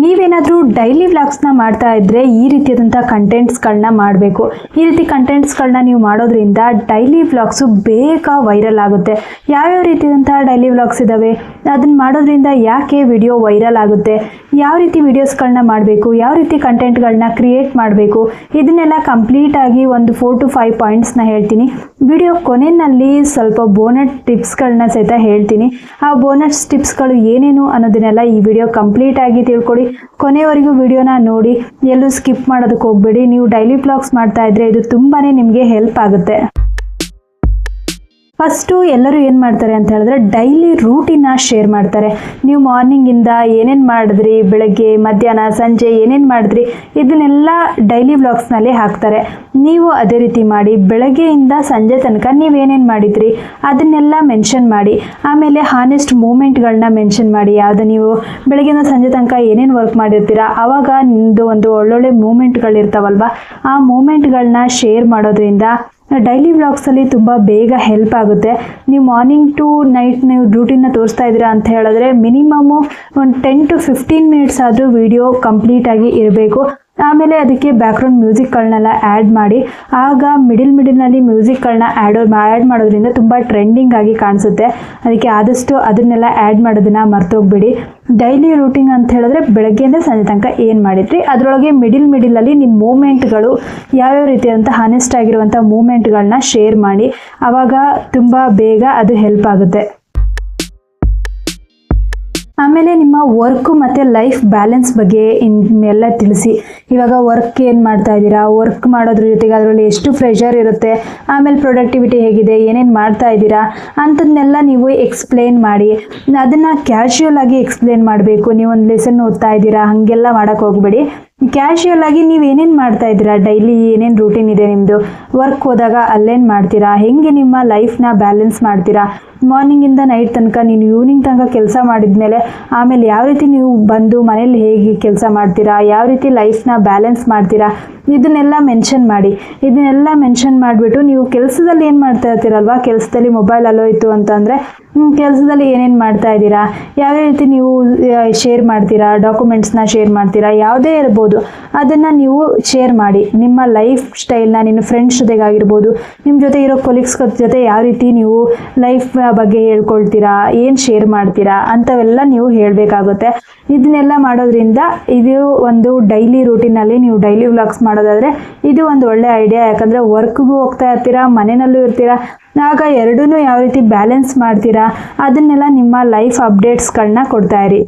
ನೀವೇನಾದರೂ ಡೈಲಿ ವ್ಲಾಗ್ಸ್ನ ಮಾಡ್ತಾ ಇದ್ದರೆ ಈ ರೀತಿಯಾದಂಥ ಕಂಟೆಂಟ್ಸ್ಗಳನ್ನ ಮಾಡಬೇಕು. ಈ ರೀತಿ ಕಂಟೆಂಟ್ಸ್ಗಳನ್ನ ನೀವು ಮಾಡೋದ್ರಿಂದ ಡೈಲಿ ವ್ಲಾಗ್ಸು ಬೇಗ ವೈರಲ್ ಆಗುತ್ತೆ. ಯಾವ್ಯಾವ ರೀತಿಯಾದಂಥ ಡೈಲಿ ವ್ಲಾಗ್ಸ್ ಇದ್ದಾವೆ, ಅದನ್ನು ಮಾಡೋದ್ರಿಂದ ಯಾಕೆ ವಿಡಿಯೋ ವೈರಲ್ ಆಗುತ್ತೆ, ಯಾವ ರೀತಿ ವಿಡಿಯೋಸ್ಗಳನ್ನ ಮಾಡಬೇಕು, ಯಾವ ರೀತಿ ಕಂಟೆಂಟ್ಗಳನ್ನ ಕ್ರಿಯೇಟ್ ಮಾಡಬೇಕು, ಇದನ್ನೆಲ್ಲ ಕಂಪ್ಲೀಟಾಗಿ ಒಂದು 4 to 5 ಪಾಯಿಂಟ್ಸ್ನ ಹೇಳ್ತೀನಿ. ವಿಡಿಯೋ ಕೊನೆಯಲ್ಲಿ ಸ್ವಲ್ಪ ಬೋನಸ್ ಟಿಪ್ಸ್ಗಳನ್ನ ಸಹಿತ ಹೇಳ್ತೀನಿ. ಆ ಬೋನಸ್ ಟಿಪ್ಸ್ಗಳು ಏನೇನು ಅನ್ನೋದನ್ನೆಲ್ಲ ಈ ವಿಡಿಯೋ ಕಂಪ್ಲೀಟಾಗಿ ತಿಳ್ಕೊಳ್ಳಿ. ಕೊನೆಯವರೆಗೂ ವಿಡಿಯೋನ ನೋಡಿ, ಎಲ್ಲೂ ಸ್ಕಿಪ್ ಮಾಡೋದಕ್ಕೆ ಹೋಗಬೇಡಿ. ನೀವು ಡೈಲಿ ವ್ಲಾಗ್ಸ್ ಮಾಡ್ತಾ ಇದ್ರೆ ಇದು ತುಂಬಾನೇ ನಿಮಗೆ ಹೆಲ್ಪ್ ಆಗುತ್ತೆ. ಫಸ್ಟು ಎಲ್ಲರೂ ಏನು ಮಾಡ್ತಾರೆ ಅಂತ ಹೇಳಿದ್ರೆ ಡೈಲಿ ರೂಟೀನ ಶೇರ್ ಮಾಡ್ತಾರೆ. ನೀವು ಮಾರ್ನಿಂಗಿಂದ ಏನೇನು ಮಾಡಿದ್ರಿ, ಬೆಳಗ್ಗೆ ಮಧ್ಯಾಹ್ನ ಸಂಜೆ ಏನೇನು ಮಾಡಿದ್ರಿ, ಇದನ್ನೆಲ್ಲ ಡೈಲಿ ವ್ಲಾಗ್ಸ್ನಲ್ಲಿ ಹಾಕ್ತಾರೆ. ನೀವು ಅದೇ ರೀತಿ ಮಾಡಿ, ಬೆಳಗ್ಗೆಯಿಂದ ಸಂಜೆ ತನಕ ನೀವೇನೇನು ಮಾಡಿದ್ರಿ ಅದನ್ನೆಲ್ಲ ಮೆನ್ಷನ್ ಮಾಡಿ. ಆಮೇಲೆ ಹಾನೆಸ್ಟ್ ಮೂಮೆಂಟ್ಗಳನ್ನ ಮೆನ್ಷನ್ ಮಾಡಿ. ಯಾವುದು ನೀವು ಬೆಳಗ್ಗೆಯಿಂದ ಸಂಜೆ ತನಕ ಏನೇನು ವರ್ಕ್ ಮಾಡಿರ್ತೀರ ಆವಾಗ ನಿಮ್ಮದು ಒಂದು ಒಳ್ಳೊಳ್ಳೆ ಮೂಮೆಂಟ್ಗಳಿರ್ತಾವಲ್ವ, ಆ ಮೂಮೆಂಟ್ಗಳನ್ನ ಶೇರ್ ಮಾಡೋದ್ರಿಂದ ಡೈಲಿ ವ್ಲಾಗ್ಸಲ್ಲಿ ತುಂಬ ಬೇಗ ಹೆಲ್ಪ್ ಆಗುತ್ತೆ. ನೀವು ಮಾರ್ನಿಂಗ್ ಟು ನೈಟ್ ನೀವು ಡ್ಯೂಟಿನ ತೋರಿಸ್ತಾ ಇದ್ದೀರಾ ಅಂತ ಹೇಳಿದ್ರೆ ಮಿನಿಮಮ್ಮು ಒಂದು 10 to 15 ಮಿನಿಟ್ಸ್ ಆದರೂ ವಿಡಿಯೋ ಕಂಪ್ಲೀಟಾಗಿ ಇರಬೇಕು. ಆಮೇಲೆ ಅದಕ್ಕೆ ಬ್ಯಾಕ್ಗ್ರೌಂಡ್ ಮ್ಯೂಸಿಕ್ಗಳನ್ನೆಲ್ಲ ಆ್ಯಡ್ ಮಾಡಿ. ಆಗ ಮಿಡಿಲ್ನಲ್ಲಿ ಮ್ಯೂಸಿಕ್ಗಳನ್ನ ಆ್ಯಡ್ ಮಾಡೋದ್ರಿಂದ ತುಂಬ ಟ್ರೆಂಡಿಂಗ್ ಆಗಿ ಕಾಣಿಸುತ್ತೆ. ಅದಕ್ಕೆ ಆದಷ್ಟು ಅದನ್ನೆಲ್ಲ ಆ್ಯಡ್ ಮಾಡೋದನ್ನು ಮರ್ತೋಗ್ಬೇಡಿ. ಡೈಲಿ ರೂಟೀನ್ ಅಂತ ಹೇಳಿದ್ರೆ ಬೆಳಗ್ಗೆಯಿಂದ ಸಂಜೆ ತನಕ ಏನು ಮಾಡಿದ್ರಿ, ಅದರೊಳಗೆ ಮಿಡಲಲ್ಲಿ ನಿಮ್ಮ ಮೂಮೆಂಟ್ಗಳು ಯಾವ್ಯಾವ ರೀತಿಯಾದಂಥ ಹಾನೆಸ್ಟ್ ಆಗಿರುವಂಥ ಮೂಮೆಂಟ್ಗಳನ್ನ ಶೇರ್ ಮಾಡಿ. ಆವಾಗ ತುಂಬ ಬೇಗ ಅದು ಹೆಲ್ಪ್ ಆಗುತ್ತೆ. ಆಮೇಲೆ ನಿಮ್ಮ ವರ್ಕು ಮತ್ತು ಲೈಫ್ ಬ್ಯಾಲೆನ್ಸ್ ಬಗ್ಗೆ ಎಲ್ಲ ತಿಳಿಸಿ. ಇವಾಗ ವರ್ಕ್ ಏನು ಮಾಡ್ತಾ ಇದ್ದೀರಾ, ವರ್ಕ್ ಮಾಡೋದ್ರ ಜೊತೆಗೆ ಅದರಲ್ಲಿ ಎಷ್ಟು ಪ್ರೆಷರ್ ಇರುತ್ತೆ, ಆಮೇಲೆ ಪ್ರೊಡಕ್ಟಿವಿಟಿ ಹೇಗಿದೆ, ಏನೇನು ಮಾಡ್ತಾ ಇದ್ದೀರಾ ಅಂಥದ್ದನ್ನೆಲ್ಲ ನೀವು ಎಕ್ಸ್ಪ್ಲೇನ್ ಮಾಡಿ. ಅದನ್ನು ಕ್ಯಾಶುಯಲ್ ಆಗಿ ಎಕ್ಸ್ಪ್ಲೇನ್ ಮಾಡಬೇಕು. ನೀವು ಒಂದು ಲೆಸನ್ ಓದ್ತಾ ಇದ್ದೀರಾ ಹಾಗೆಲ್ಲ ಮಾಡೋಕ್ಕೆ ಹೋಗಬೇಡಿ. ಕ್ಯಾಶುಯಲ್ ಆಗಿ ನೀವು ಏನೇನು ಮಾಡ್ತಾ ಇದ್ದೀರಾ, ಡೈಲಿ ಏನೇನು ರೂಟೀನ್ ಇದೆ ನಿಮ್ಮದು, ವರ್ಕ್ ಹೋದಾಗ ಅಲ್ಲೇನು ಮಾಡ್ತೀರಾ, ಹೆಂಗೆ ನಿಮ್ಮ ಲೈಫ್ನ ಬ್ಯಾಲೆನ್ಸ್ ಮಾಡ್ತೀರಾ, ಮಾರ್ನಿಂಗಿಂದ ನೈಟ್ ತನಕ ನೀನು ಈವ್ನಿಂಗ್ ತನಕ ಕೆಲಸ ಮಾಡಿದ್ಮೇಲೆ ಆಮೇಲೆ ಯಾವ ರೀತಿ ನೀವು ಬಂದು ಮನೇಲಿ ಹೇಗೆ ಕೆಲಸ ಮಾಡ್ತೀರಾ, ಯಾವ ರೀತಿ ಲೈಫ್ನ ಬ್ಯಾಲೆನ್ಸ್ ಮಾಡ್ತೀರಾ, ಇದನ್ನೆಲ್ಲ ಮೆನ್ಷನ್ ಮಾಡಿ. ಇದನ್ನೆಲ್ಲ ಮೆನ್ಷನ್ ಮಾಡಿಬಿಟ್ಟು ನೀವು ಕೆಲಸದಲ್ಲಿ ಏನು ಮಾಡ್ತಾ ಇರ್ತೀರಲ್ವ, ಕೆಲಸದಲ್ಲಿ ಮೊಬೈಲ್ ಅಲ್ಲೋಯ್ತು ಅಂತಂದರೆ ಕೆಲಸದಲ್ಲಿ ಏನೇನು ಮಾಡ್ತಾ ಇದ್ದೀರಾ, ಯಾವ ರೀತಿ ನೀವು ಶೇರ್ ಮಾಡ್ತೀರಾ, ಡಾಕ್ಯುಮೆಂಟ್ಸ್ನ ಶೇರ್ ಮಾಡ್ತೀರಾ, ಯಾವುದೇ ಇರ್ಬೋದು ಅದನ್ನು ನೀವು ಶೇರ್ ಮಾಡಿ. ನಿಮ್ಮ ಲೈಫ್ ಸ್ಟೈಲ್ನ ನಿಮ್ಮ ಫ್ರೆಂಡ್ಸ್ ಜೊತೆಗಾಗಿರ್ಬೋದು, ನಿಮ್ಮ ಜೊತೆ ಇರೋ ಕೊಲೀಗ್ಸ್ ಜೊತೆ ಯಾವ ರೀತಿ ನೀವು ಲೈಫ್ ಬಗ್ಗೆ ಹೇಳ್ಕೊಳ್ತೀರಾ, ಏನು ಶೇರ್ ಮಾಡ್ತೀರಾ ಅಂಥವೆಲ್ಲ ನೀವು ಹೇಳಬೇಕಾಗುತ್ತೆ. ಇದನ್ನೆಲ್ಲ ಮಾಡೋದ್ರಿಂದ ಇದು ಒಂದು ಡೈಲಿ ರೂಟೀನಲ್ಲಿ ನೀವು ಡೈಲಿ ವ್ಲಾಗ್ಸ್ ಮಾಡೋದಾದರೆ ಇದು ಒಂದು ಒಳ್ಳೆ ಐಡಿಯಾ. ಯಾಕಂದರೆ ವರ್ಕ್ಗೂ ಹೋಗ್ತಾ ಇರ್ತೀರಾ, ಮನೆಯಲ್ಲೂ ಇರ್ತೀರಾ, ಆಗ ಎರಡೂ ಯಾವ ರೀತಿ ಬ್ಯಾಲೆನ್ಸ್ ಮಾಡ್ತೀರಾ ಅದನ್ನೆಲ್ಲ ನಿಮ್ಮ ಲೈಫ್ ಅಪ್ಡೇಟ್ಸ್ಗಳನ್ನ ಕೊಡ್ತಾ ಇರಿ.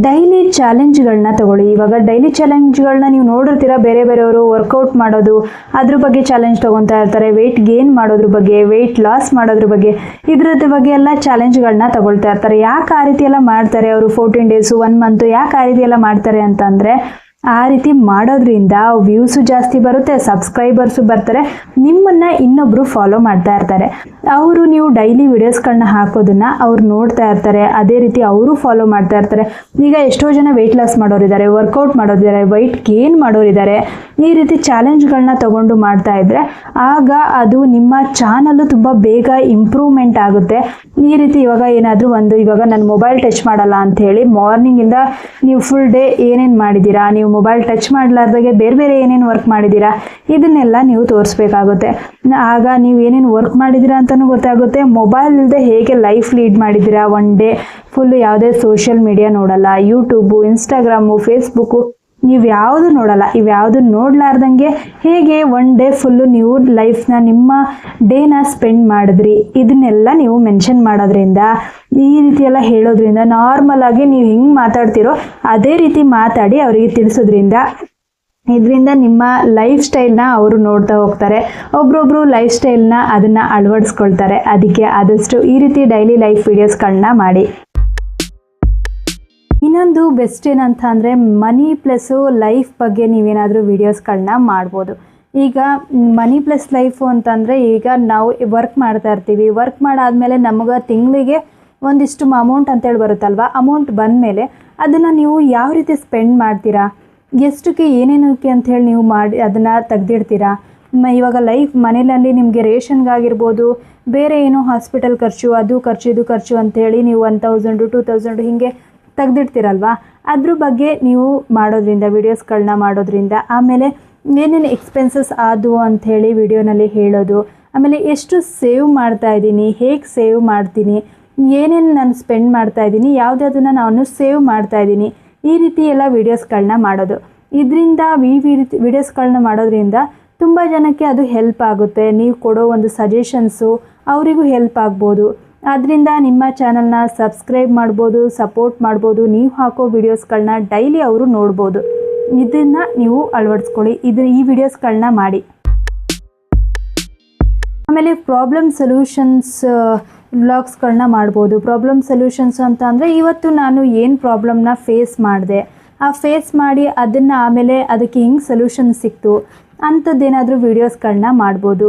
ಡೈಲಿ ಚಾಲೆಂಜ್ಗಳನ್ನ ತಗೊಳ್ಳಿ. ಇವಾಗ ಡೈಲಿ ಚಾಲೆಂಜ್ಗಳನ್ನ ನೀವು ನೋಡಿರ್ತೀರ, ಬೇರೆಯವರು ವರ್ಕೌಟ್ ಮಾಡೋದು ಅದ್ರ ಬಗ್ಗೆ ಚಾಲೆಂಜ್ ತೊಗೊತಾ ಇರ್ತಾರೆ, ವೆಯ್ಟ್ ಗೇನ್ ಮಾಡೋದ್ರ ಬಗ್ಗೆ, ವೆಯ್ಟ್ ಲಾಸ್ ಮಾಡೋದ್ರ ಬಗ್ಗೆ, ಇದ್ರದ್ದು ಬಗ್ಗೆ ಎಲ್ಲ ಚಾಲೆಂಜ್ಗಳನ್ನ ತಗೊಳ್ತಾ ಇರ್ತಾರೆ. ಯಾಕೆ ಆ ರೀತಿ ಎಲ್ಲ ಮಾಡ್ತಾರೆ ಅವರು, 14 ಡೇಸು 1 ಮಂತು ಯಾಕೆ ಆ ರೀತಿ ಎಲ್ಲ ಮಾಡ್ತಾರೆ ಅಂತಂದರೆ, ಆ ರೀತಿ ಮಾಡೋದ್ರಿಂದ ವ್ಯೂಸು ಜಾಸ್ತಿ ಬರುತ್ತೆ, ಸಬ್ಸ್ಕ್ರೈಬರ್ಸು ಬರ್ತಾರೆ, ನಿಮ್ಮನ್ನು ಇನ್ನೊಬ್ಬರು ಫಾಲೋ ಮಾಡ್ತಾ ಇರ್ತಾರೆ. ಅವರು ನೀವು ಡೈಲಿ ವಿಡಿಯೋಸ್ಗಳನ್ನ ಹಾಕೋದನ್ನು ಅವ್ರು ನೋಡ್ತಾ ಇರ್ತಾರೆ, ಅದೇ ರೀತಿ ಅವರು ಫಾಲೋ ಮಾಡ್ತಾ ಇರ್ತಾರೆ. ಈಗ ಎಷ್ಟೋ ಜನ ವೆಯ್ಟ್ ಲಾಸ್ ಮಾಡೋರಿದ್ದಾರೆ, ವರ್ಕೌಟ್ ಮಾಡೋರಿದ್ದಾರೆ, ವೆಯ್ಟ್ ಗೇನ್ ಮಾಡೋರಿದ್ದಾರೆ. ಈ ರೀತಿ ಚಾಲೆಂಜ್ಗಳನ್ನ ತಗೊಂಡು ಮಾಡ್ತಾ ಇದ್ದರೆ ಆಗ ಅದು ನಿಮ್ಮ ಚಾನಲ್ಲು ತುಂಬ ಬೇಗ ಇಂಪ್ರೂವ್ಮೆಂಟ್ ಆಗುತ್ತೆ. ಈ ರೀತಿ ಇವಾಗ ಏನಾದರೂ ಇವಾಗ ನಾನು ಮೊಬೈಲ್ ಟಚ್ ಮಾಡಲ್ಲ ಅಂಥೇಳಿ ಮಾರ್ನಿಂಗಿಂದ ನೀವು ಫುಲ್ ಡೇ ಏನೇನು ಮಾಡಿದ್ದೀರಾ, ನೀವು ಮೊಬೈಲ್ ಟಚ್ ಮಾಡಲಾರ್ದಾಗೆ ಬೇರೆ ಏನೇನು ವರ್ಕ್ ಮಾಡಿದ್ದೀರಾ ಇದನ್ನೆಲ್ಲ ನೀವು ತೋರಿಸ್ಬೇಕಾಗುತ್ತೆ. ಆಗ ನೀವು ಏನೇನು ವರ್ಕ್ ಮಾಡಿದ್ದೀರಾ ಅಂತಲೂ ಗೊತ್ತಾಗುತ್ತೆ. ಮೊಬೈಲ್ ಇಲ್ಲದೆ ಹೇಗೆ ಲೈಫ್ ಲೀಡ್ ಮಾಡಿದ್ದೀರಾ, ಒನ್ ಡೇ ಫುಲ್ಲು ಯಾವುದೇ ಸೋಷಿಯಲ್ ಮೀಡಿಯಾ ನೋಡಲ್ಲ, ಯೂಟ್ಯೂಬು, ಇನ್ಸ್ಟಾಗ್ರಾಮು, ಫೇಸ್ಬುಕ್ಕು ನೀವು ಯಾವುದು ನೋಡಲ್ಲ. ಇವ್ಯಾವುದು ನೋಡಲಾರ್ದಂಗೆ ಹೇಗೆ ಒನ್ ಡೇ ಫುಲ್ಲು ನೀವು ಲೈಫ್ನ ನಿಮ್ಮ ಡೇನ ಸ್ಪೆಂಡ್ ಮಾಡಿದ್ರಿ ಇದನ್ನೆಲ್ಲ ನೀವು ಮೆನ್ಷನ್ ಮಾಡೋದ್ರಿಂದ, ಈ ರೀತಿ ಎಲ್ಲ ಹೇಳೋದ್ರಿಂದ, ನಾರ್ಮಲ್ ಆಗಿ ನೀವು ಹೆಂಗೆ ಮಾತಾಡ್ತೀರೋ ಅದೇ ರೀತಿ ಮಾತಾಡಿ ಅವರಿಗೆ ತಿಳಿಸೋದ್ರಿಂದ ಇದರಿಂದ ನಿಮ್ಮ ಲೈಫ್ ಸ್ಟೈಲ್ನ ಅವರು ನೋಡ್ತಾ ಹೋಗ್ತಾರೆ. ಒಬ್ರೊಬ್ರು ಲೈಫ್ ಸ್ಟೈಲ್ನ ಅದನ್ನು ಅಳವಡಿಸ್ಕೊಳ್ತಾರೆ. ಅದಕ್ಕೆ ಆದಷ್ಟು ಈ ರೀತಿ ಡೈಲಿ ಲೈಫ್ ವಿಡಿಯೋಸ್ಗಳನ್ನ ಮಾಡಿ. ಇನ್ನೊಂದು ಬೆಸ್ಟ್ ಏನಂತ ಅಂದರೆ ಮನಿ ಪ್ಲಸ್ಸು ಲೈಫ್ ಬಗ್ಗೆ ನೀವೇನಾದರೂ ವೀಡಿಯೋಸ್ಗಳನ್ನ ಮಾಡ್ಬೋದು. ಈಗ ಮನಿ ಪ್ಲಸ್ ಲೈಫು ಅಂತಂದರೆ, ಈಗ ನಾವು ವರ್ಕ್ ಮಾಡ್ತಾ ಇರ್ತೀವಿ, ವರ್ಕ್ ಮಾಡಾದಮೇಲೆ ನಮಗೆ ತಿಂಗಳಿಗೆ ಒಂದಿಷ್ಟು ಅಮೌಂಟ್ ಅಂತೇಳಿ ಬರುತ್ತಲ್ವ, ಅಮೌಂಟ್ ಬಂದಮೇಲೆ ಅದನ್ನು ನೀವು ಯಾವ ರೀತಿ ಸ್ಪೆಂಡ್ ಮಾಡ್ತೀರಾ, ಎಷ್ಟಕ್ಕೆ ಏನೇನಕ್ಕೆ ಅಂಥೇಳಿ ನೀವು ಮಾಡಿ ಅದನ್ನು ತೆಗ್ದಿಡ್ತೀರಾ. ಇವಾಗ ಲೈಫ್ ಮನೆಯಲ್ಲಿ ನಿಮಗೆ ರೇಷನ್ಗಾಗಿರ್ಬೋದು, ಬೇರೆ ಏನೋ ಹಾಸ್ಪಿಟಲ್ ಖರ್ಚು, ಅದು ಖರ್ಚು ಇದು ಖರ್ಚು ಅಂಥೇಳಿ ನೀವು 1000 2000 ಹೀಗೆ ತೆಗೆದಿಡ್ತೀರಲ್ವ, ಅದ್ರ ಬಗ್ಗೆ ನೀವು ಮಾಡೋದ್ರಿಂದ, ವೀಡಿಯೋಸ್ಗಳನ್ನ ಮಾಡೋದ್ರಿಂದ, ಆಮೇಲೆ ಏನೇನು ಎಕ್ಸ್ಪೆನ್ಸಸ್ ಆದವು ಅಂಥೇಳಿ ವಿಡಿಯೋನಲ್ಲಿ ಹೇಳೋದು, ಆಮೇಲೆ ಎಷ್ಟು ಸೇವ್ ಮಾಡ್ತಾ ಇದ್ದೀನಿ, ಹೇಗೆ ಸೇವ್ ಮಾಡ್ತೀನಿ, ಏನೇನು ನಾನು ಸ್ಪೆಂಡ್ ಮಾಡ್ತಾ ಇದ್ದೀನಿ, ಯಾವುದ್ಯಾವುದನ್ನು ನಾನು ಸೇವ್ ಮಾಡ್ತಾ ಇದ್ದೀನಿ, ಈ ರೀತಿ ಎಲ್ಲ ವೀಡಿಯೋಸ್ಗಳನ್ನ ಮಾಡೋದು. ಇದರಿಂದ ವೀಡಿಯೋಸ್ಗಳನ್ನ ಮಾಡೋದ್ರಿಂದ ತುಂಬ ಜನಕ್ಕೆ ಅದು ಹೆಲ್ಪ್ ಆಗುತ್ತೆ. ನೀವು ಕೊಡೋ ಒಂದು ಸಜೆಷನ್ಸು ಅವರಿಗೂ ಹೆಲ್ಪ್ ಆಗ್ಬೋದು. ಆದ್ದರಿಂದ ನಿಮ್ಮ ಚಾನಲ್ನ ಸಬ್ಸ್ಕ್ರೈಬ್ ಮಾಡ್ಬೋದು, ಸಪೋರ್ಟ್ ಮಾಡ್ಬೋದು. ನೀವು ಹಾಕೋ ವೀಡಿಯೋಸ್ಗಳನ್ನ ಡೈಲಿ ಅವರು ನೋಡ್ಬೋದು. ಇದನ್ನು ನೀವು ಅಳವಡಿಸ್ಕೊಳ್ಳಿ. ಈ ವಿಡಿಯೋಸ್ಗಳನ್ನ ಮಾಡಿ. ಆಮೇಲೆ ಪ್ರಾಬ್ಲಮ್ ಸೊಲ್ಯೂಷನ್ಸ್ ವ್ಲಾಗ್ಸ್ಗಳನ್ನ ಮಾಡ್ಬೋದು. ಪ್ರಾಬ್ಲಮ್ ಸೊಲ್ಯೂಷನ್ಸ್ ಅಂತ ಅಂದರೆ ಇವತ್ತು ನಾನು ಏನು ಪ್ರಾಬ್ಲಮ್ನ ಫೇಸ್ ಮಾಡಿದೆ, ಆ ಫೇಸ್ ಮಾಡಿ ಅದನ್ನು ಆಮೇಲೆ ಅದಕ್ಕೆ ಹೆಂಗೆ ಸೊಲ್ಯೂಷನ್ ಸಿಕ್ತು ಅಂಥದ್ದೇನಾದರೂ ವೀಡಿಯೋಸ್ಗಳನ್ನ ಮಾಡ್ಬೋದು.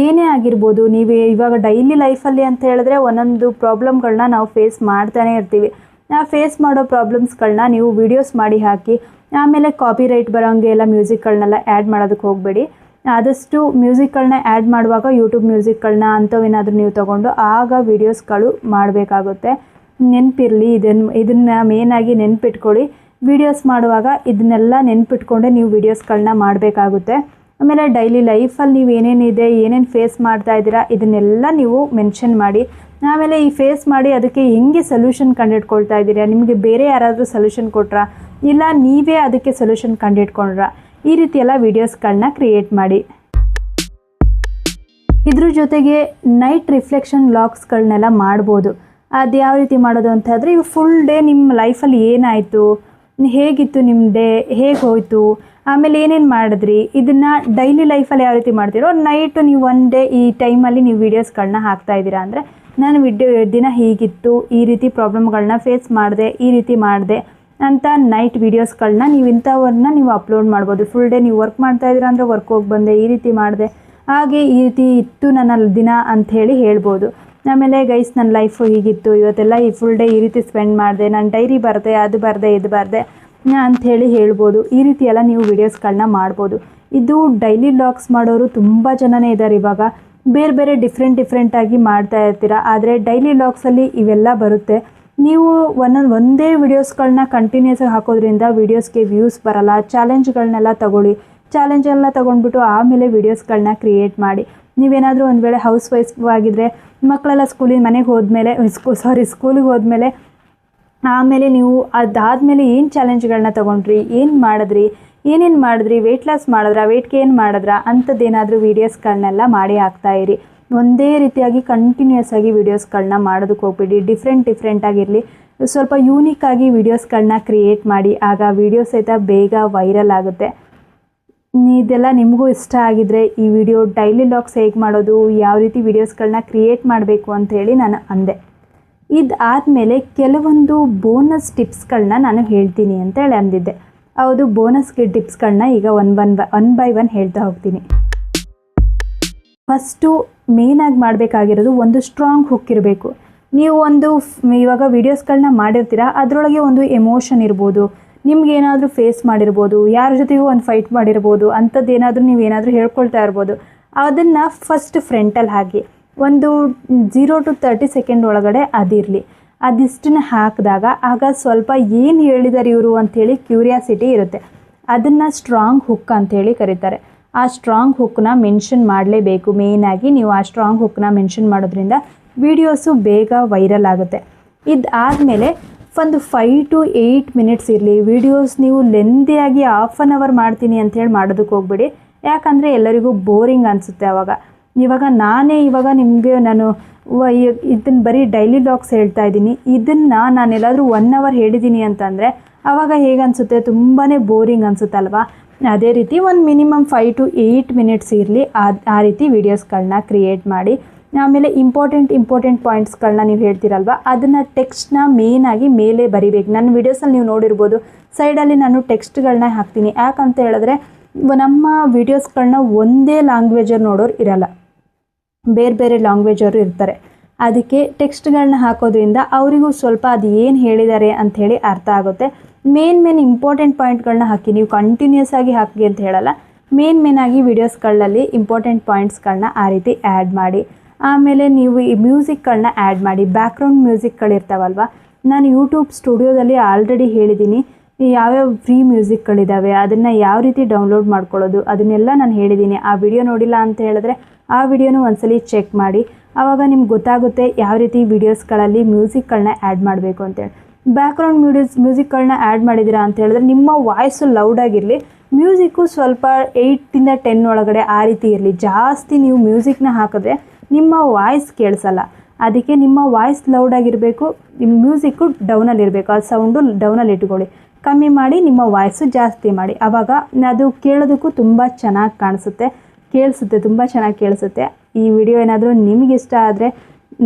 ಏನೇ ಆಗಿರ್ಬೋದು, ನೀವು ಇವಾಗ ಡೈಲಿ ಲೈಫಲ್ಲಿ ಅಂತ ಹೇಳಿದ್ರೆ ಒಂದೊಂದು ಪ್ರಾಬ್ಲಮ್ಗಳನ್ನ ನಾವು ಫೇಸ್ ಮಾಡ್ತಾನೆ ಇರ್ತೀವಿ. ಆ ಫೇಸ್ ಮಾಡೋ ಪ್ರಾಬ್ಲಮ್ಸ್ಗಳನ್ನ ನೀವು ವೀಡಿಯೋಸ್ ಮಾಡಿ ಹಾಕಿ. ಆಮೇಲೆ ಕಾಪಿರೈಟ್ ಬರೋಂಗೆ ಎಲ್ಲ ಮ್ಯೂಸಿಕ್ಗಳನ್ನೆಲ್ಲ ಆ್ಯಡ್ ಮಾಡೋದಕ್ಕೆ ಹೋಗಬೇಡಿ. ಆದಷ್ಟು ಮ್ಯೂಸಿಕ್ಗಳನ್ನ ಆ್ಯಡ್ ಮಾಡುವಾಗ ಯೂಟ್ಯೂಬ್ ಮ್ಯೂಸಿಕ್ಗಳನ್ನ ಅಂಥವೇನಾದರೂ ನೀವು ತೊಗೊಂಡು ಆಗ ವೀಡಿಯೋಸ್ಗಳು ಮಾಡಬೇಕಾಗುತ್ತೆ. ನೆನಪಿರಲಿ, ಇದನ್ನು ಮೇನಾಗಿ ನೆನಪಿಟ್ಕೊಳ್ಳಿ. ವೀಡಿಯೋಸ್ ಮಾಡುವಾಗ ಇದನ್ನೆಲ್ಲ ನೆನಪಿಟ್ಕೊಂಡೆ ನೀವು ವೀಡಿಯೋಸ್ಗಳನ್ನ ಮಾಡಬೇಕಾಗುತ್ತೆ. ಆಮೇಲೆ ಡೈಲಿ ಲೈಫಲ್ಲಿ ನೀವು ಏನೇನಿದೆ, ಏನೇನು ಫೇಸ್ ಮಾಡ್ತಾ ಇದ್ದೀರಾ ಇದನ್ನೆಲ್ಲ ನೀವು ಮೆನ್ಷನ್ ಮಾಡಿ. ಆಮೇಲೆ ಈ ಫೇಸ್ ಮಾಡಿ ಅದಕ್ಕೆ ಹೆಂಗೆ ಸೊಲ್ಯೂಷನ್ ಕಂಡುಹಿಡ್ಕೊಳ್ತಾ ಇದ್ದೀರಾ, ನಿಮಗೆ ಬೇರೆ ಯಾರಾದರೂ ಸೊಲ್ಯೂಷನ್ ಕೊಟ್ರಾ, ಇಲ್ಲ ನೀವೇ ಅದಕ್ಕೆ ಸೊಲ್ಯೂಷನ್ ಕಂಡುಹಿಡ್ಕೊಂಡ್ರಾ, ಈ ರೀತಿ ಎಲ್ಲ ವೀಡಿಯೋಸ್ಗಳನ್ನ ಕ್ರಿಯೇಟ್ ಮಾಡಿ. ಇದ್ರ ಜೊತೆಗೆ ನೈಟ್ ರಿಫ್ಲೆಕ್ಷನ್ ವ್ಲಾಗ್ಸ್ಗಳನ್ನೆಲ್ಲ ಮಾಡ್ಬೋದು. ಅದು ಯಾವ ರೀತಿ ಮಾಡೋದು ಅಂತ ಹೇಳಿದ್ರೆ, ಈಗ ಫುಲ್ ಡೇ ನಿಮ್ಮ ಲೈಫಲ್ಲಿ ಏನಾಯಿತು, ಹೇಗಿತ್ತು ನಿಮ್ಮ ಡೇ, ಹೇಗೆ ಹೋಯಿತು, ಆಮೇಲೆ ಏನೇನು ಮಾಡಿದ್ರಿ, ಇದನ್ನು ಡೈಲಿ ಲೈಫಲ್ಲಿ ಯಾವ ರೀತಿ ಮಾಡ್ತೀರೋ ನೈಟು ನೀವು ಒನ್ ಡೇ ಈ ಟೈಮಲ್ಲಿ ನೀವು ವೀಡಿಯೋಸ್ಗಳನ್ನ ಹಾಕ್ತಾಯಿದ್ದೀರಾ ಅಂದರೆ, ನಾನು ದಿನ ಹೀಗಿತ್ತು, ಈ ರೀತಿ ಪ್ರಾಬ್ಲಮ್ಗಳನ್ನ ಫೇಸ್ ಮಾಡಿದೆ, ಈ ರೀತಿ ಮಾಡಿದೆ ಅಂತ ನೈಟ್ ವೀಡಿಯೋಸ್ಗಳನ್ನ ನೀವು ಇಂಥವನ್ನ ನೀವು ಅಪ್ಲೋಡ್ ಮಾಡ್ಬೋದು. ಫುಲ್ ಡೇ ನೀವು ವರ್ಕ್ ಮಾಡ್ತಾಯಿದ್ದೀರಾ ಅಂದರೆ ವರ್ಕ್ ಹೋಗಿ ಬಂದೆ, ಈ ರೀತಿ ಮಾಡಿದೆ, ಹಾಗೆ ಈ ರೀತಿ ಇತ್ತು ನನ್ನ ದಿನ ಅಂಥೇಳಿ ಹೇಳ್ಬೋದು. ಆಮೇಲೆ ಗೈಸ್ ನನ್ನ ಲೈಫು ಹೀಗಿತ್ತು, ಇವತ್ತೆಲ್ಲ ಈ ಫುಲ್ ಡೇ ಈ ರೀತಿ ಸ್ಪೆಂಡ್ ಮಾಡಿದೆ, ನಾನು ಡೈರಿ ಬರೆದೆ, ಅದು ಬರೆದೆ, ಇದು ಬರೆದೆ ಅಂಥೇಳಿ ಹೇಳ್ಬೋದು. ಈ ರೀತಿ ಎಲ್ಲ ನೀವು ವೀಡಿಯೋಸ್ಗಳನ್ನ ಮಾಡ್ಬೋದು. ಇದು ಡೈಲಿ ವ್ಲಾಗ್ಸ್ ಮಾಡೋರು ತುಂಬ ಜನನೇ ಇದ್ದಾರೆ ಇವಾಗ. ಬೇರೆ ಬೇರೆ ಡಿಫ್ರೆಂಟಾಗಿ ಮಾಡ್ತಾ ಇರ್ತೀರ. ಆದರೆ ಡೈಲಿ ವ್ಲಾಗ್ಸಲ್ಲಿ ಇವೆಲ್ಲ ಬರುತ್ತೆ. ನೀವು ಒಂದೇ ವೀಡಿಯೋಸ್ಗಳನ್ನ ಕಂಟಿನ್ಯೂಸ್ ಆಗಿ ಹಾಕೋದ್ರಿಂದ ವೀಡಿಯೋಸ್ಗೆ ವ್ಯೂಸ್ ಬರಲ್ಲ. ಚಾಲೆಂಜ್ಗಳನ್ನೆಲ್ಲ ತೊಗೊಂಡ್ಬಿಟ್ಟು ಆಮೇಲೆ ವೀಡಿಯೋಸ್ಗಳನ್ನ ಕ್ರಿಯೇಟ್ ಮಾಡಿ. ನೀವೇನಾದರೂ ಒಂದು ವೇಳೆ ಹೌಸ್ ವೈಫ್ ಆಗಿದ್ದರೆ ಮಕ್ಕಳೆಲ್ಲ ಮನೆಗೆ ಹೋದ್ಮೇಲೆ ಸ್ಕೂಲಿಗೆ ಹೋದ್ಮೇಲೆ ಆಮೇಲೆ ನೀವು ಅದಾದಮೇಲೆ ಏನು ಚಾಲೆಂಜ್ಗಳನ್ನ ತೊಗೊಂಡ್ರಿ, ಏನೇನು ಮಾಡಿದ್ರಿ, ವೆಯ್ಟ್ ಲಾಸ್ ಮಾಡಿದ್ರಾ, ವೆಯ್ಟ್ ಗೇನ್ ಮಾಡಿದ್ರಾ ಅಂಥದ್ದೇನಾದರೂ ವೀಡಿಯೋಸ್ಗಳನ್ನೆಲ್ಲ ಮಾಡಿ ಹಾಕ್ತಾಯಿರಿ. ಒಂದೇ ರೀತಿಯಾಗಿ ಕಂಟಿನ್ಯೂಸ್ ಆಗಿ ವೀಡಿಯೋಸ್ಗಳನ್ನ ಮಾಡೋದಕ್ಕೆ ಹೋಗ್ಬಿಡಿ. ಡಿಫ್ರೆಂಟಾಗಿರಲಿ, ಸ್ವಲ್ಪ ಯೂನಿಕ್ಕಾಗಿ ವೀಡಿಯೋಸ್ಗಳನ್ನ ಕ್ರಿಯೇಟ್ ಮಾಡಿ. ಆಗ ವೀಡಿಯೋಸ್ ಸಹಿತ ಬೇಗ ವೈರಲ್ ಆಗುತ್ತೆ. ಇದೆಲ್ಲ ನಿಮಗೂ ಇಷ್ಟ ಆಗಿದ್ರೆ ಈ ವಿಡಿಯೋ ಡೈಲಿ ವ್ಲಾಗ್ಸ್ ಹೇಗೆ ಮಾಡೋದು, ಯಾವ ರೀತಿ ವೀಡಿಯೋಸ್ಗಳನ್ನ ಕ್ರಿಯೇಟ್ ಮಾಡಬೇಕು ಅಂಥೇಳಿ ನಾನು ಅಂದೆ. ಇದಾದಮೇಲೆ ಕೆಲವೊಂದು ಬೋನಸ್ ಟಿಪ್ಸ್ಗಳನ್ನ ನಾನು ಹೇಳ್ತೀನಿ ಅಂತೇಳಿ ಅಂದಿದ್ದೆ. ಹೌದು, ಬೋನಸ್ ಟಿಪ್ಸ್ಗಳನ್ನ ಈಗ ಒನ್ ಬೈ ಒನ್ ಹೇಳ್ತಾ ಹೋಗ್ತೀನಿ. ಫಸ್ಟು ಮೇನಾಗಿ ಮಾಡಬೇಕಾಗಿರೋದು ಒಂದು ಸ್ಟ್ರಾಂಗ್ ಹುಕ್ ಇರಬೇಕು. ನೀವು ಇವಾಗ ವೀಡಿಯೋಸ್ಗಳನ್ನ ಮಾಡಿರ್ತೀರ, ಅದರೊಳಗೆ ಒಂದು ಎಮೋಷನ್ ಇರ್ಬೋದು, ನಿಮ್ಗೇನಾದರೂ ಫೇಸ್ ಮಾಡಿರ್ಬೋದು, ಯಾರ ಜೊತೆಗೂ ಒಂದು ಫೈಟ್ ಮಾಡಿರ್ಬೋದು, ಅಂಥದ್ದೇನಾದರೂ ನೀವೇನಾದರೂ ಹೇಳ್ಕೊಳ್ತಾ ಇರ್ಬೋದು. ಅದನ್ನು ಫಸ್ಟ್ ಫ್ರಂಟಲ್ಲಿ ಹಾಕಿ ಒಂದು 0 to 30 ಸೆಕೆಂಡ್ ಒಳಗಡೆ ಅದಿರಲಿ. ಅದಿಷ್ಟನ್ನ ಹಾಕಿದಾಗ ಆಗ ಸ್ವಲ್ಪ ಏನು ಹೇಳಿದ್ದಾರೆ ಇವರು ಅಂಥೇಳಿ ಕ್ಯೂರಿಯಾಸಿಟಿ ಇರುತ್ತೆ. ಅದನ್ನು ಸ್ಟ್ರಾಂಗ್ ಹುಕ್ ಅಂಥೇಳಿ ಕರೀತಾರೆ. ಆ ಸ್ಟ್ರಾಂಗ್ ಹುಕ್ಕನ್ನ ಮೆನ್ಷನ್ ಮಾಡಲೇಬೇಕು. ಮೇಯ್ನಾಗಿ ನೀವು ಆ ಸ್ಟ್ರಾಂಗ್ ಹುಕ್ಕನ್ನ ಮೆನ್ಷನ್ ಮಾಡೋದ್ರಿಂದ ವೀಡಿಯೋಸು ಬೇಗ ವೈರಲ್ ಆಗುತ್ತೆ. ಇದಾದಮೇಲೆ ಒಂದು 5 to 8 ಮಿನಿಟ್ಸ್ ಇರಲಿ ವೀಡಿಯೋಸ್. ನೀವು ಲೆಂದಿಯಾಗಿ 1/2 hour ಮಾಡ್ತೀನಿ ಅಂಥೇಳಿ ಮಾಡೋದಕ್ಕೆ ಹೋಗ್ಬೇಡಿ. ಯಾಕಂದರೆ ಎಲ್ಲರಿಗೂ ಬೋರಿಂಗ್ ಅನಿಸುತ್ತೆ ಆವಾಗ. ಇವಾಗ ನಿಮಗೆ ನಾನು ಇದನ್ನು ಬರೀ ಡೈಲಿ ವ್ಲಾಗ್ಸ್ ಹೇಳ್ತಾ ಇದ್ದೀನಿ. ಇದನ್ನು ನಾನು ಎಲ್ಲಾದರೂ 1 hour ಹೇಳಿದ್ದೀನಿ ಅಂತಂದರೆ ಆವಾಗ ಹೇಗೆ ಅನಿಸುತ್ತೆ, ತುಂಬಾ ಬೋರಿಂಗ್ ಅನಿಸುತ್ತಲ್ವಾ. ಅದೇ ರೀತಿ ಒಂದು ಮಿನಿಮಮ್ 5 to 8 ಮಿನಿಟ್ಸ್ ಇರಲಿ. ಆ ರೀತಿ ವೀಡಿಯೋಸ್ಗಳನ್ನ ಕ್ರಿಯೇಟ್ ಮಾಡಿ. ಆಮೇಲೆ ಇಂಪಾರ್ಟೆಂಟ್ ಪಾಯಿಂಟ್ಸ್ಗಳನ್ನ ನೀವು ಹೇಳ್ತೀರಲ್ವ, ಅದನ್ನು ಟೆಕ್ಸ್ಟ್ನ ಮೇಯ್ನಾಗಿ ಮೇಲೆ ಬರಿಬೇಕು. ನನ್ನ ವೀಡಿಯೋಸಲ್ಲಿ ನೀವು ನೋಡಿರ್ಬೋದು, ಸೈಡಲ್ಲಿ ನಾನು ಟೆಕ್ಸ್ಟ್ಗಳನ್ನ ಹಾಕ್ತೀನಿ. ಯಾಕಂತ ಹೇಳಿದ್ರೆ ನಮ್ಮ ವೀಡಿಯೋಸ್ಗಳನ್ನ ಒಂದೇ ಲ್ಯಾಂಗ್ವೇಜಲ್ಲಿ ನೋಡೋರು ಇರಲ್ಲ, ಬೇರೆ ಲ್ಯಾಂಗ್ವೇಜವರು ಇರ್ತಾರೆ. ಅದಕ್ಕೆ ಟೆಕ್ಸ್ಟ್ಗಳನ್ನ ಹಾಕೋದ್ರಿಂದ ಅವರಿಗೂ ಸ್ವಲ್ಪ ಅದು ಏನು ಹೇಳಿದ್ದಾರೆ ಅಂಥೇಳಿ ಅರ್ಥ ಆಗುತ್ತೆ. ಮೇನ್ ಇಂಪಾರ್ಟೆಂಟ್ ಪಾಯಿಂಟ್ಗಳನ್ನ ಹಾಕಿ. ನೀವು ಕಂಟಿನ್ಯೂಸ್ ಆಗಿ ಹಾಕಿ ಅಂತ ಹೇಳಲ್ಲ, ಮೇನ್ ಆಗಿ ವೀಡಿಯೋಸ್ಗಳಲ್ಲಿ ಇಂಪಾರ್ಟೆಂಟ್ ಪಾಯಿಂಟ್ಸ್ಗಳನ್ನ ಆ ರೀತಿ ಆ್ಯಡ್ ಮಾಡಿ. ಆಮೇಲೆ ನೀವು ಈ ಮ್ಯೂಸಿಕ್ಗಳನ್ನ ಆ್ಯಡ್ ಮಾಡಿ. ಬ್ಯಾಕ್ಗ್ರೌಂಡ್ ಮ್ಯೂಸಿಕ್ಗಳಿರ್ತಾವಲ್ವ, ನಾನು ಯೂಟ್ಯೂಬ್ ಸ್ಟುಡಿಯೋದಲ್ಲಿ ಆಲ್ರೆಡಿ ಹೇಳಿದ್ದೀನಿ ಯಾವ್ಯಾವ ಫ್ರೀ ಮ್ಯೂಸಿಕ್ಗಳಿದ್ದಾವೆ, ಅದನ್ನು ಯಾವ ರೀತಿ ಡೌನ್ಲೋಡ್ ಮಾಡ್ಕೊಳ್ಳೋದು ಅದನ್ನೆಲ್ಲ ನಾನು ಹೇಳಿದ್ದೀನಿ. ಆ ವಿಡಿಯೋ ನೋಡಿಲ್ಲ ಅಂತ ಹೇಳಿದ್ರೆ ಆ ವಿಡಿಯೋನೂ ಒಂದ್ಸಲಿ ಚೆಕ್ ಮಾಡಿ. ಆವಾಗ ನಿಮ್ಗೆ ಗೊತ್ತಾಗುತ್ತೆ ಯಾವ ರೀತಿ ವೀಡಿಯೋಸ್ಗಳಲ್ಲಿ ಮ್ಯೂಸಿಕ್ಗಳನ್ನ ಆ್ಯಡ್ ಮಾಡಬೇಕು ಅಂತೇಳಿ. ಬ್ಯಾಕ್ಗ್ರೌಂಡ್ ಮ್ಯೂಸಿಕ್ಗಳನ್ನ ಆ್ಯಡ್ ಮಾಡಿದ್ದೀರಾ ಅಂತ ಹೇಳಿದ್ರೆ ನಿಮ್ಮ ವಾಯ್ಸು ಲೌಡಾಗಿರಲಿ, ಮ್ಯೂಸಿಕ್ಕು ಸ್ವಲ್ಪ 8ಇಂದ 10 ಒಳಗಡೆ ಆ ರೀತಿ ಇರಲಿ. ಜಾಸ್ತಿ ನೀವು ಮ್ಯೂಸಿಕ್ನ ಹಾಕಿದ್ರೆ ನಿಮ್ಮ ವಾಯ್ಸ್ ಕೇಳಿಸಲ್ಲ. ಅದಕ್ಕೆ ನಿಮ್ಮ ವಾಯ್ಸ್ ಲೌಡಾಗಿರಬೇಕು, ನಿಮ್ಮ ಮ್ಯೂಸಿಕ್ಕು ಡೌನಲ್ಲಿರಬೇಕು. ಆ ಸೌಂಡು ಡೌನಲ್ಲಿ ಇಟ್ಕೊಳ್ಳಿ, ಕಮ್ಮಿ ಮಾಡಿ ನಿಮ್ಮ ವಾಯ್ಸು ಜಾಸ್ತಿ ಮಾಡಿ. ಆವಾಗ ಅದು ಕೇಳೋದಕ್ಕೂ ತುಂಬ ಚೆನ್ನಾಗಿ ಕೇಳಿಸುತ್ತೆ, ತುಂಬ ಚೆನ್ನಾಗಿ ಕೇಳಿಸುತ್ತೆ. ಈ ವಿಡಿಯೋ ಏನಾದರೂ ನಿಮಗೆ ಇಷ್ಟ ಆದರೆ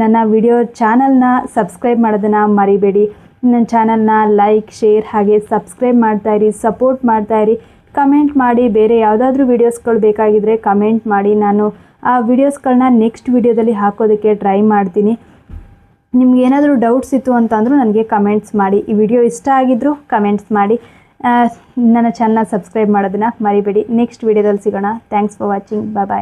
ನನ್ನ ವಿಡಿಯೋ ಚಾನಲ್ನ ಸಬ್ಸ್ಕ್ರೈಬ್ ಮಾಡೋದನ್ನು ಮರಿಬೇಡಿ. ನನ್ನ ಚಾನಲ್ನ ಲೈಕ್, ಶೇರ್ ಹಾಗೆ ಸಬ್ಸ್ಕ್ರೈಬ್ ಮಾಡ್ತಾಯಿರಿ, ಸಪೋರ್ಟ್ ಮಾಡ್ತಾಯಿರಿ. ಕಮೆಂಟ್ ಮಾಡಿ, ಬೇರೆ ಯಾವುದಾದ್ರೂ ವೀಡಿಯೋಸ್ಗಳು ಬೇಕಾಗಿದ್ದರೆ ಕಮೆಂಟ್ ಮಾಡಿ. ನಾನು ಆ ವಿಡಿಯೋಸ್ಗಳನ್ನ ನೆಕ್ಸ್ಟ್ ವಿಡಿಯೋದಲ್ಲಿ ಹಾಕೋದಕ್ಕೆ ಟ್ರೈ ಮಾಡ್ತೀನಿ. ನಿಮ್ಗೆ ಏನಾದರೂ ಡೌಟ್ಸ್ ಇತ್ತು ಅಂತಂದರೂ ನನಗೆ ಕಮೆಂಟ್ಸ್ ಮಾಡಿ. ಈ ವಿಡಿಯೋ ಇಷ್ಟ ಆಗಿದ್ದರೂ ಕಮೆಂಟ್ಸ್ ಮಾಡಿ. ನನ್ನ ಚಾನಲ್ನ ಸಬ್ಸ್ಕ್ರೈಬ್ ಮಾಡೋದನ್ನು ಮರಿಬೇಡಿ. ನೆಕ್ಸ್ಟ್ ವಿಡಿಯೋದಲ್ಲಿ ಸಿಗೋಣ. Thanks for watching. ಬಾಯ್.